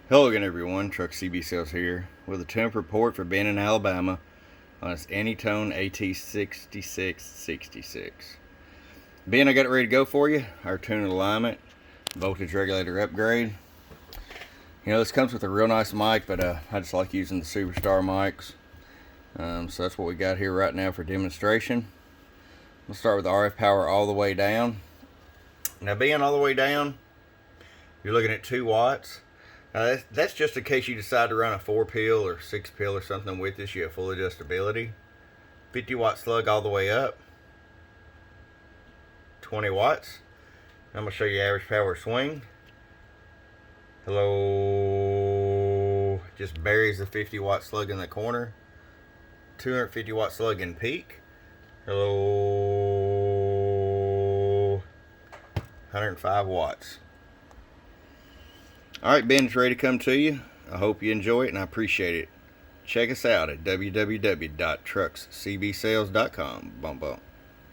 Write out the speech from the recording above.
Hello again everyone, Truck CB Sales here with a temp report for Benton, Alabama on this Anytone AT-6666. Ben, I got it ready to go for you. Our tune alignment, voltage regulator upgrade. You know, this comes with a real nice mic, but I just like using the Superstar mics. So that's what we got here right now for demonstration. We'll start with the RF power all the way down. Now being all the way down, you're looking at 2 watts. That's just in case you decide to run a 4-pill or 6-pill or something with this. You have full adjustability. 50-watt slug all the way up. 20 watts. I'm going to show you average power swing. Hello. Just buries the 50-watt slug in the corner. 250-watt slug in peak. Hello. 105 watts. Alright, Ben, it's ready to come to you. I hope you enjoy it and I appreciate it. Check us out at www.truckscbsales.com. Bump bump.